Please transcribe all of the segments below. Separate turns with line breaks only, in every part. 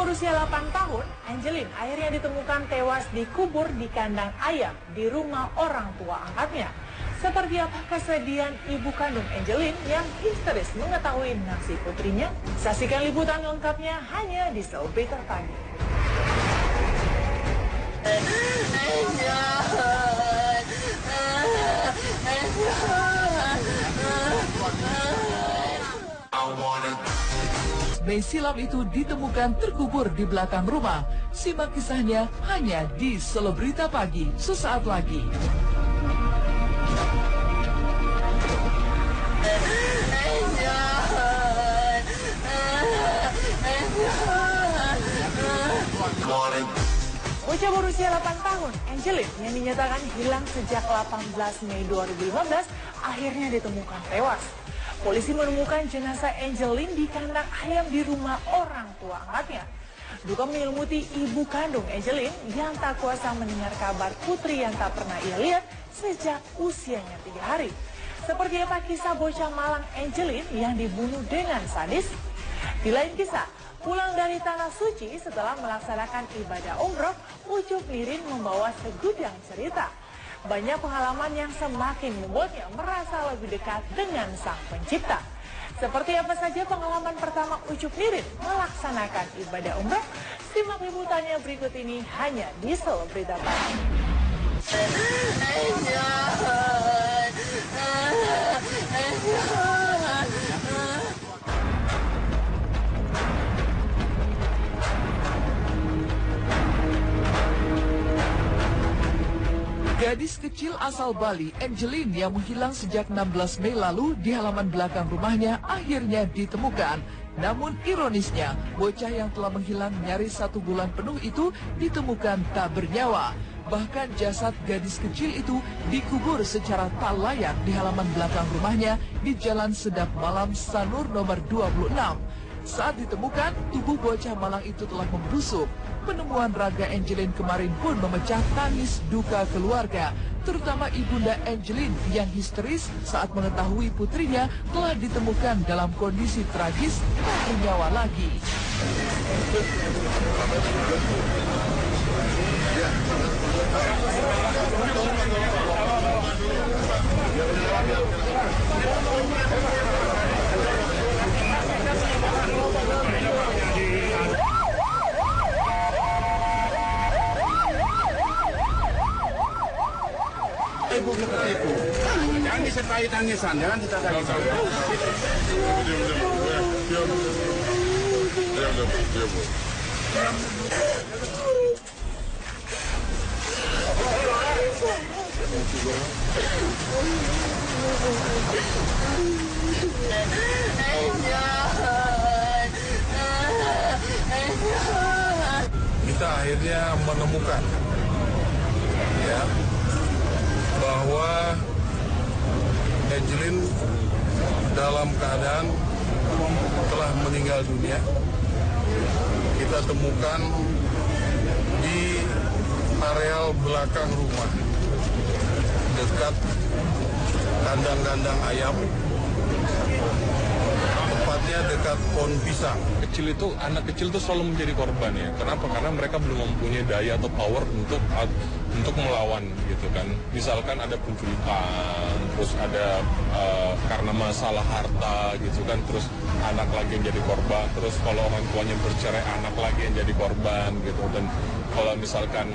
berusia 8 tahun, Angelin akhirnya ditemukan tewas dikubur di kandang ayam di rumah orang tua angkatnya. Seperti apa kesedihan ibu kandung Angelin yang histeris mengetahui nasib putrinya? Saksikan liputan lengkapnya hanya di Celebrity Pagi.
Bayi silam itu ditemukan terkubur di belakang rumah. Simak kisahnya hanya di Celebrity Pagi sesaat lagi.
Bocah berusia 8 tahun, Angelin, yang dinyatakan hilang sejak 18 Mei 2015, akhirnya ditemukan tewas. Polisi menemukan jenazah Angelin di kandang ayam di rumah orang tua angkatnya. Duka menyelimuti ibu kandung Angelin yang tak kuasa mendengar kabar putri yang tak pernah ia lihat sejak usianya 3 hari. Seperti apa kisah bocah malang Angelin yang dibunuh dengan sadis? Di lain kisah, pulang dari Tanah Suci setelah melaksanakan ibadah umroh, Ucup Nirin membawa segudang cerita. Banyak pengalaman yang semakin membuatnya merasa lebih dekat dengan Sang Pencipta. Seperti apa saja pengalaman pertama Ucup Nirin melaksanakan ibadah umroh? Simak liputannya berikut ini hanya di Celebrity Pagi.
Gadis kecil asal Bali, Angelin, yang menghilang sejak 16 Mei lalu di halaman belakang rumahnya akhirnya ditemukan. Namun ironisnya, bocah yang telah menghilang nyaris 1 bulan penuh itu ditemukan tak bernyawa. Bahkan jasad gadis kecil itu dikubur secara tak layak di halaman belakang rumahnya di Jalan Sedap Malam Sanur nomor 26. Saat ditemukan, tubuh bocah malang itu telah membusuk. Penemuan raga Angelin kemarin pun memecah tangis duka keluarga, terutama ibunda Angelin yang histeris saat mengetahui putrinya telah ditemukan dalam kondisi tragis tak bernyawa lagi.
Ibu ketipu. Jangan disertai tangisan, jangan disertai tangisan.
Kita akhirnya menemukan ya bahwa Angelin dalam keadaan telah meninggal dunia. Kita temukan di areal belakang rumah, dekat kandang-kandang ayam, tepatnya dekat pohon pisang.
Anak kecil itu selalu menjadi korban ya. Kenapa? Karena mereka belum mempunyai daya atau power untuk melawan gitu kan. Misalkan ada penculikan, terus ada karena masalah harta gitu kan, terus anak lagi yang jadi korban, terus kalau orang tuanya bercerai anak lagi yang jadi korban gitu. Dan kalau misalkan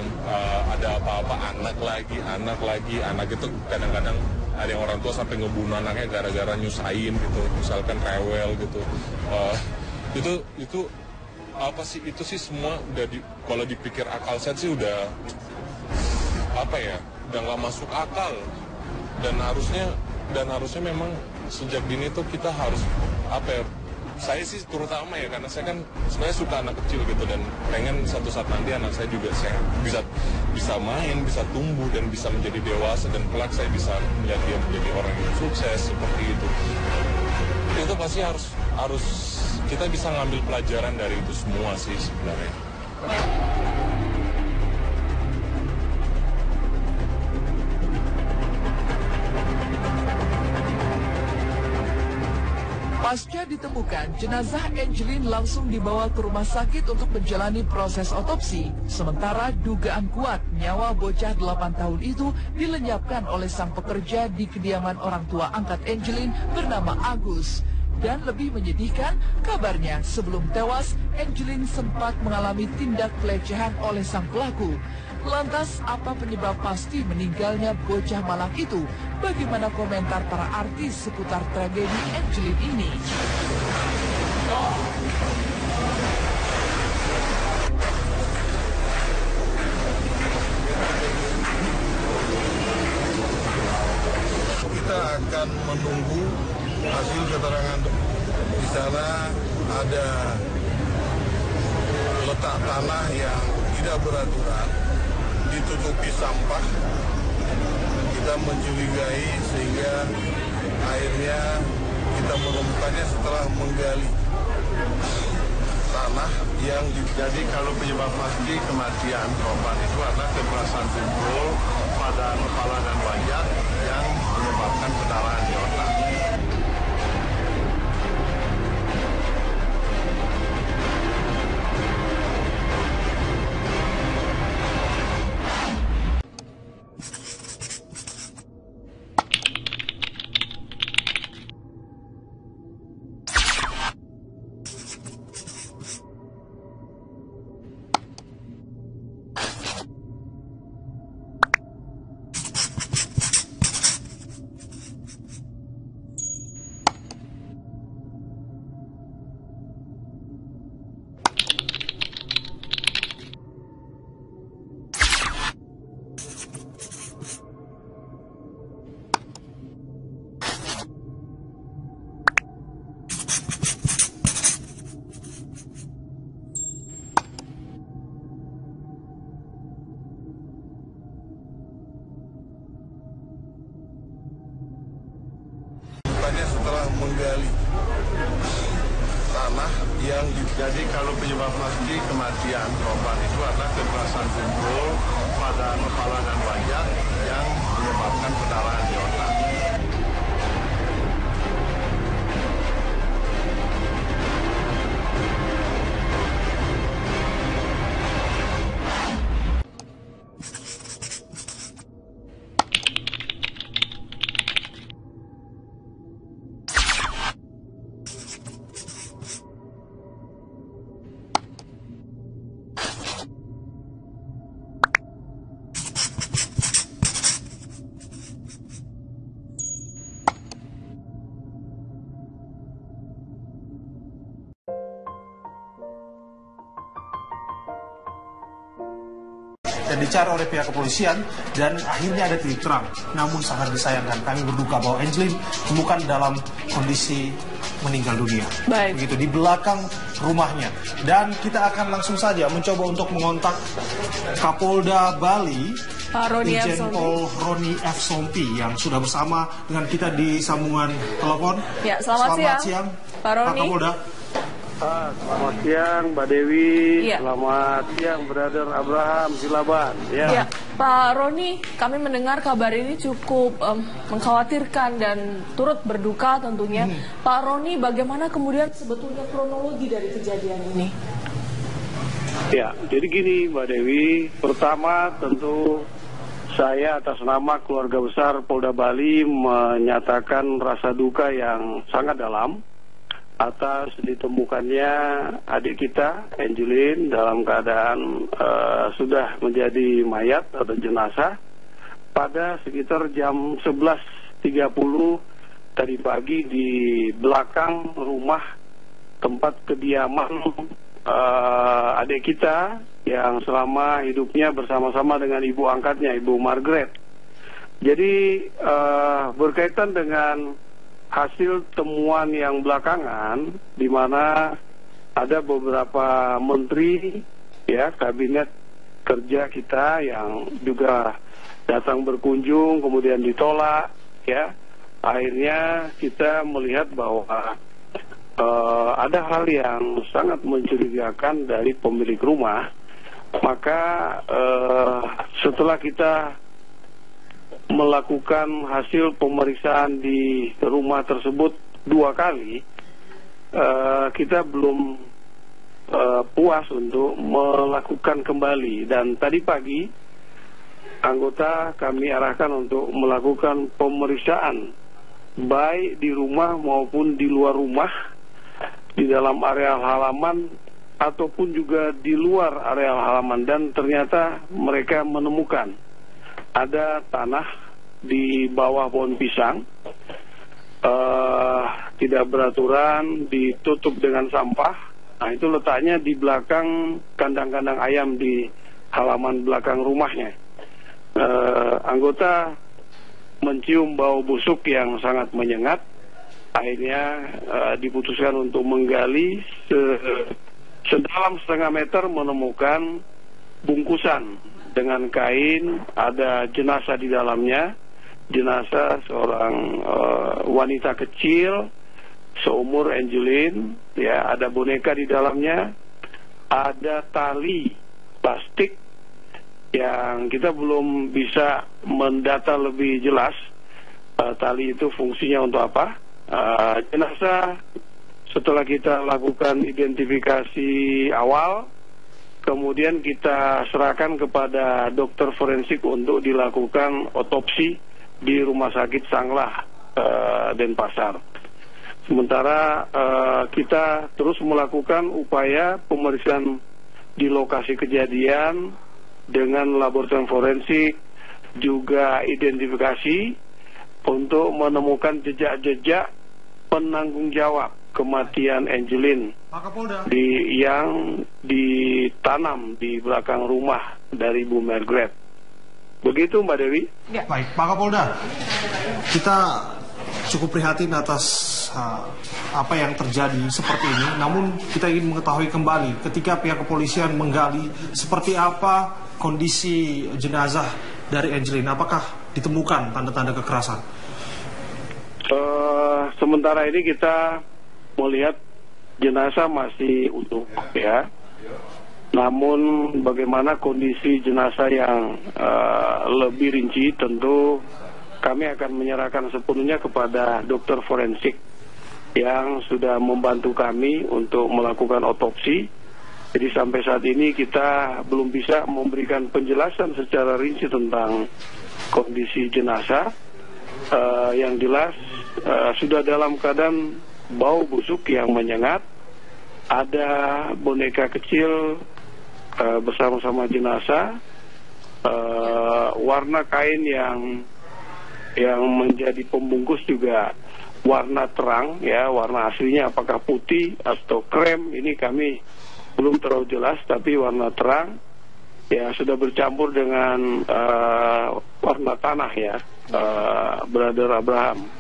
ada apa-apa anak itu kadang-kadang ada yang orang tua sampai ngebunuh anaknya gara-gara nyusahin gitu, misalkan rewel gitu. Itu apa sih, itu sih semua udah kalau dipikir akal sehat sih udah udah nggak masuk akal. Dan harusnya memang sejak dini tuh kita harus saya sih terutama ya, karena saya kan sebenarnya suka anak kecil gitu, dan pengen suatu saat nanti anak saya juga bisa main, bisa tumbuh dan bisa menjadi dewasa, dan kelak saya bisa melihat dia menjadi orang yang sukses seperti itu. Itu pasti harus kita bisa ngambil pelajaran dari itu semua sih sebenarnya.
Pasca Setelah ditemukan, jenazah Angeline langsung dibawa ke rumah sakit untuk menjalani proses otopsi. Sementara dugaan kuat nyawa bocah 8 tahun itu dilenyapkan oleh sang pekerja di kediaman orang tua angkat Angeline bernama Agus. Dan lebih menyedihkan, kabarnya sebelum tewas, Angeline sempat mengalami tindak pelecehan oleh sang pelaku. Lantas, apa penyebab pasti meninggalnya bocah malang itu? Bagaimana komentar para artis seputar tragedi Angeline ini?
Kita akan menunggu hasil keterangan. Di sana ada letak tanah yang tidak beraturan, ditutupi sampah. Kita mencurigai sehingga akhirnya kita menemukannya setelah menggali tanah yang
jadi kalau penyebab pasti kematian korban itu adalah kekerasan tubuh pada kepala dan wajah yang menyebabkan pendarahan di otak.
setelah menggali tanah yang
jadi kalau penyebab pasti kematian korban itu adalah kekerasan tubuh pada kepala dan wajah yang menyebabkan pendarahan di otak.
Dan dicari oleh pihak kepolisian dan akhirnya ada titik terang. Namun sangat disayangkan, kami berduka bahwa Angeline ditemukan dalam kondisi meninggal dunia.
Baik.
Begitu di belakang rumahnya. Dan kita akan langsung saja mencoba untuk mengontak Kapolda Bali, Irjen Pol Roni F. Sompi yang sudah bersama dengan kita di sambungan telepon.
Ya, selamat siang, Pak Roni.
Pak Kapolda.
Selamat siang Mbak Dewi, Selamat siang Brother Abraham Silaban.
Ya, Pak Roni, kami mendengar kabar ini cukup mengkhawatirkan dan turut berduka tentunya. Pak Roni, bagaimana kemudian sebetulnya kronologi dari kejadian ini?
Ya, jadi gini Mbak Dewi, pertama tentu saya atas nama keluarga besar Polda Bali menyatakan rasa duka yang sangat dalam atas ditemukannya adik kita, Angeline, dalam keadaan sudah menjadi mayat atau jenazah pada sekitar jam 11.30 tadi pagi di belakang rumah tempat kediaman adik kita yang selama hidupnya bersama-sama dengan ibu angkatnya, Ibu Margaret. Jadi berkaitan dengan hasil temuan yang belakangan di mana ada beberapa menteri ya kabinet kerja kita yang juga datang berkunjung kemudian ditolak ya, akhirnya kita melihat bahwa ada hal yang sangat mencurigakan dari pemilik rumah. Maka setelah kita melakukan hasil pemeriksaan di rumah tersebut 2 kali, kita belum puas untuk melakukan kembali, dan tadi pagi anggota kami arahkan untuk melakukan pemeriksaan baik di rumah maupun di luar rumah, di dalam areal halaman ataupun juga di luar areal halaman, dan ternyata mereka menemukan ada tanah di bawah pohon pisang, tidak beraturan, ditutup dengan sampah. Nah, itu letaknya di belakang kandang-kandang ayam di halaman belakang rumahnya. Anggota mencium bau busuk yang sangat menyengat. Akhirnya diputuskan untuk menggali sedalam setengah meter, menemukan bungkusan dengan kain, ada jenazah di dalamnya, jenazah seorang wanita kecil seumur Angeline, ya, ada boneka di dalamnya, ada tali plastik yang kita belum bisa mendata lebih jelas tali itu fungsinya untuk apa. Jenazah setelah kita lakukan identifikasi awal, kemudian kita serahkan kepada dokter forensik untuk dilakukan otopsi di Rumah Sakit Sanglah Denpasar. Sementara kita terus melakukan upaya pemeriksaan di lokasi kejadian dengan laboratorium forensik, juga identifikasi untuk menemukan jejak-jejak penanggung jawab kematian Angeline yang ditanam di belakang rumah dari Bu Margaret. Begitu Mbak Dewi.
Ya. Baik, Pak Kapolda, kita cukup prihatin atas apa yang terjadi seperti ini. Namun kita ingin mengetahui kembali ketika pihak kepolisian menggali seperti apa kondisi jenazah dari Angeline. Apakah ditemukan tanda-tanda kekerasan?
Sementara ini kita melihat jenazah masih utuh, ya. Namun bagaimana kondisi jenazah yang lebih rinci tentu kami akan menyerahkan sepenuhnya kepada dokter forensik yang sudah membantu kami untuk melakukan otopsi. Jadi sampai saat ini kita belum bisa memberikan penjelasan secara rinci tentang kondisi jenazah. Yang jelas sudah dalam keadaan bau busuk yang menyengat. Ada boneka kecil bersama-sama jenazah. Warna kain yang menjadi pembungkus juga warna terang, ya, warna aslinya apakah putih atau krem ini kami belum terlalu jelas, tapi warna terang ya sudah bercampur dengan warna tanah, ya, Brother Abraham.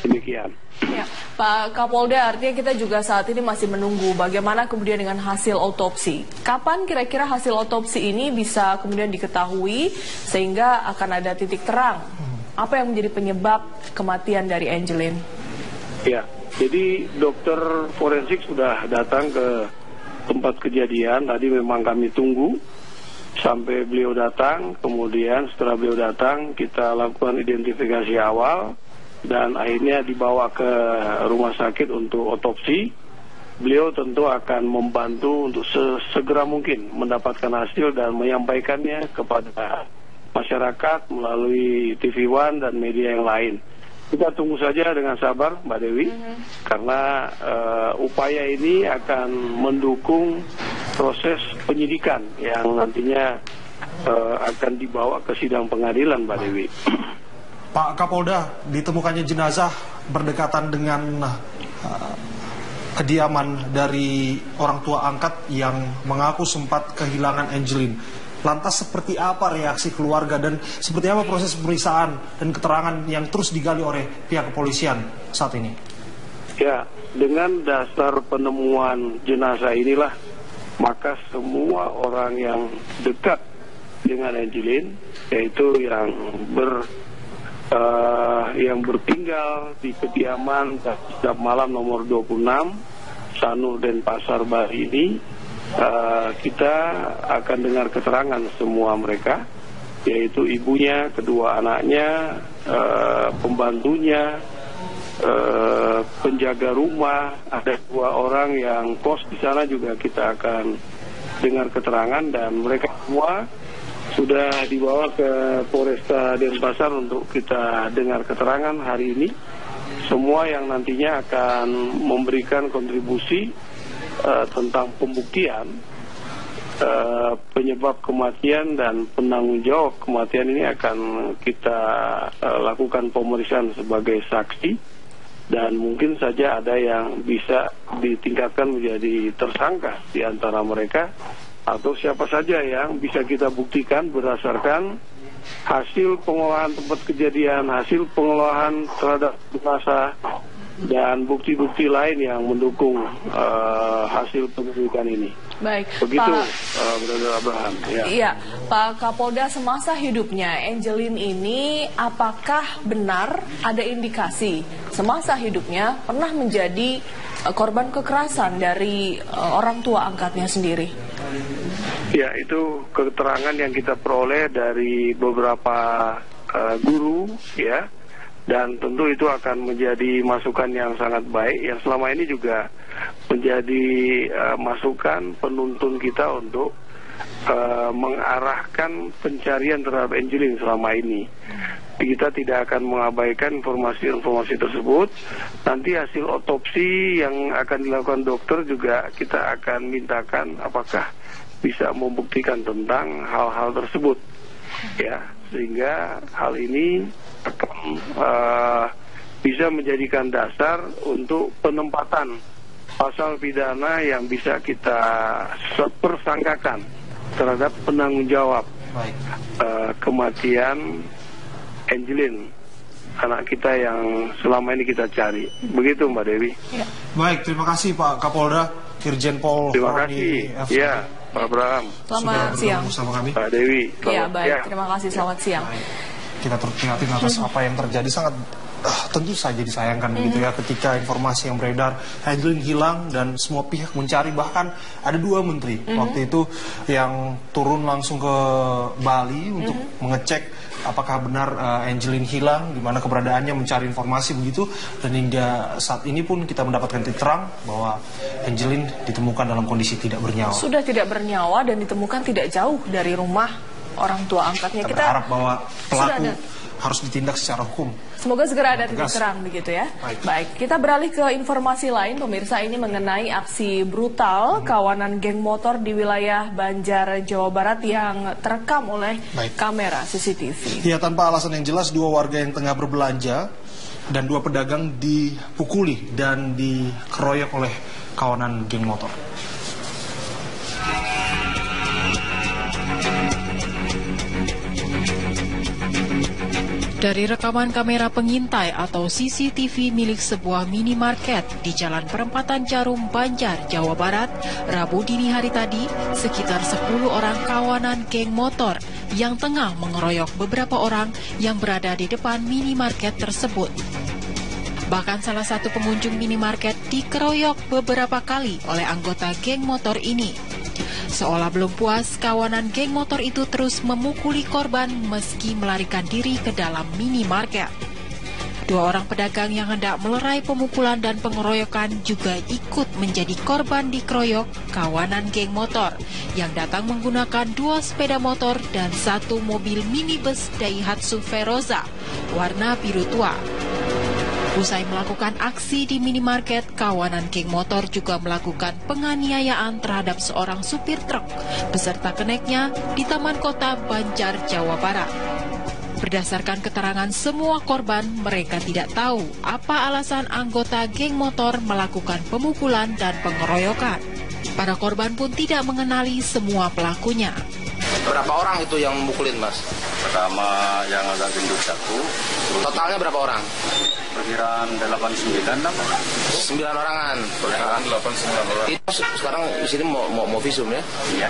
Demikian.
Ya, Pak Kapolda, artinya kita juga saat ini masih menunggu bagaimana kemudian dengan hasil otopsi. Kapan kira-kira hasil otopsi ini bisa kemudian diketahui sehingga akan ada titik terang? Apa yang menjadi penyebab kematian dari Angeline?
Ya, jadi dokter forensik sudah datang ke tempat kejadian. Tadi memang kami tunggu sampai beliau datang. Kemudian setelah beliau datang, kita lakukan identifikasi awal dan akhirnya dibawa ke rumah sakit untuk otopsi. Beliau tentu akan membantu untuk sesegera mungkin mendapatkan hasil dan menyampaikannya kepada masyarakat melalui TV One dan media yang lain. Kita tunggu saja dengan sabar, Mbak Dewi, karena upaya ini akan mendukung proses penyidikan yang nantinya akan dibawa ke sidang pengadilan, Mbak Dewi.
Pak Kapolda, ditemukannya jenazah berdekatan dengan kediaman dari orang tua angkat yang mengaku sempat kehilangan Angeline. Lantas seperti apa reaksi keluarga dan seperti apa proses pemeriksaan dan keterangan yang terus digali oleh pihak kepolisian saat ini?
Ya, dengan dasar penemuan jenazah inilah maka semua orang yang dekat dengan Angeline, yaitu yang bertinggal di kediaman setiap malam nomor 26 Sanur Denpasar Bali ini, kita akan dengar keterangan semua mereka, yaitu ibunya, kedua anaknya, pembantunya, penjaga rumah, ada 2 orang yang kos di sana juga kita akan dengar keterangan, dan mereka semua sudah dibawa ke Polresta Denpasar untuk kita dengar keterangan hari ini. Semua yang nantinya akan memberikan kontribusi tentang pembuktian penyebab kematian dan penanggung jawab kematian ini akan kita lakukan pemeriksaan sebagai saksi, dan mungkin saja ada yang bisa ditingkatkan menjadi tersangka di antara mereka, atau siapa saja yang bisa kita buktikan berdasarkan hasil pengolahan tempat kejadian, hasil pengolahan terhadap jenazah, dan bukti-bukti lain yang mendukung hasil penyelidikan ini.
Baik,
begitu,
Pak
Brother Abraham. Ya.
Iya, Pak Kapolda, semasa hidupnya Angelin ini, apakah benar ada indikasi semasa hidupnya pernah menjadi korban kekerasan dari orang tua angkatnya sendiri?
Ya, itu keterangan yang kita peroleh dari beberapa guru, ya, dan tentu itu akan menjadi masukan yang sangat baik, yang selama ini juga menjadi masukan penuntun kita untuk mengarahkan pencarian terhadap Angelin selama ini. Kita tidak akan mengabaikan informasi-informasi tersebut. Nanti hasil otopsi yang akan dilakukan dokter juga kita akan mintakan apakah bisa membuktikan tentang hal-hal tersebut, ya, sehingga hal ini akan bisa menjadikan dasar untuk penempatan pasal pidana yang bisa kita persangkakan terhadap penanggung jawab kematian Angelin, anak kita yang selama ini kita cari. Begitu, Mbak Dewi.
Ya. Baik, terima kasih Pak Kapolda, Irjen Pol
Terima kasih. Ya, Pak Abraham.
Selamat siang.
Bersama kami.
Pak Dewi.
Ya, baik. Terima kasih. Selamat siang.
Kita terprihatin atas apa yang terjadi, sangat tentu saja disayangkan begitu ya, ketika informasi yang beredar Angelin hilang dan semua pihak mencari, bahkan ada 2 menteri waktu itu yang turun langsung ke Bali untuk mengecek apakah benar Angelin hilang, di mana keberadaannya, mencari informasi begitu, dan hingga saat ini pun kita mendapatkan titik terang bahwa Angelin ditemukan dalam kondisi tidak bernyawa.
Sudah tidak bernyawa dan ditemukan tidak jauh dari rumah orang tua angkatnya.
Kita berharap bahwa pelaku harus ditindak secara hukum.
Semoga segera ada titik terang begitu ya. Baik, kita beralih ke informasi lain, pemirsa, ini mengenai aksi brutal kawanan geng motor di wilayah Banjar, Jawa Barat yang terekam oleh kamera CCTV.
Ya, tanpa alasan yang jelas 2 warga yang tengah berbelanja dan 2 pedagang dipukuli dan dikeroyok oleh kawanan geng motor.
Dari rekaman kamera pengintai atau CCTV milik sebuah minimarket di Jalan Perempatan Jarum, Banjar, Jawa Barat, Rabu dini hari tadi, sekitar 10 orang kawanan geng motor yang tengah mengeroyok beberapa orang yang berada di depan minimarket tersebut. Bahkan salah satu pengunjung minimarket dikeroyok beberapa kali oleh anggota geng motor ini. Seolah belum puas, kawanan geng motor itu terus memukuli korban meski melarikan diri ke dalam minimarket. 2 orang pedagang yang hendak melerai pemukulan dan pengeroyokan juga ikut menjadi korban dikeroyok kawanan geng motor yang datang menggunakan 2 sepeda motor dan 1 mobil minibus Daihatsu Veroza warna biru tua. Usai melakukan aksi di minimarket, kawanan geng motor juga melakukan penganiayaan terhadap seorang supir truk beserta keneknya di Taman Kota Banjar, Jawa Barat. Berdasarkan keterangan semua korban, mereka tidak tahu apa alasan anggota geng motor melakukan pemukulan dan pengeroyokan. Para korban pun tidak mengenali semua pelakunya.
Berapa orang itu yang memukulin, Mas?
Pertama yang ada gendut 1.
Totalnya berapa orang?
Perkiraan 8-9 lah.
9 orangan.
Perkiraan 8-9 orang.
Itu sekarang di sini mau visum ya?
Iya.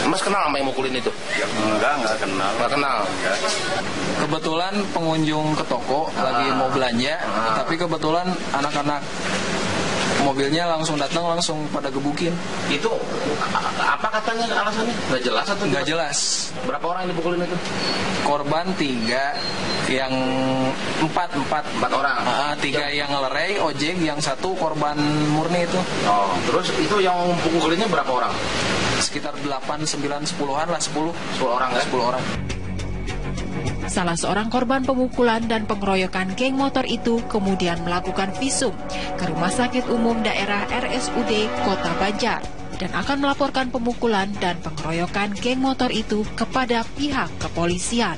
Mas kenal sama yang mukulin itu?
Ya, enggak kenal.
Enggak kenal.
Enggak.
Kebetulan pengunjung ke toko lagi mau belanja, tapi kebetulan anak-anak mobilnya langsung datang, langsung pada gebukin.
Itu apa katanya alasannya? Nggak jelas atau
nggak jelas? Mas.
Berapa orang yang dipukulin itu?
Korban 3, yang 4
orang.
3 yang lerai, ojek, yang 1 korban murni itu.
Oh, terus itu yang pukulinnya berapa orang?
Sekitar 8, 9, 10-an lah, 10
orang ya?
10 orang.
Salah seorang korban pemukulan dan pengeroyokan geng motor itu kemudian melakukan visum ke Rumah Sakit Umum Daerah RSUD Kota Banjar dan akan melaporkan pemukulan dan pengeroyokan geng motor itu kepada pihak kepolisian.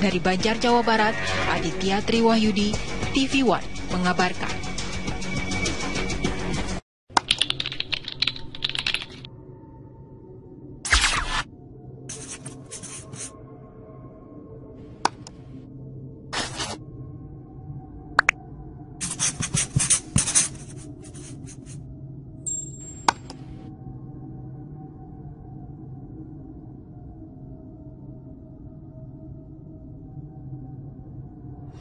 Dari Banjar, Jawa Barat, Aditya Triwahyudi, TV One mengabarkan.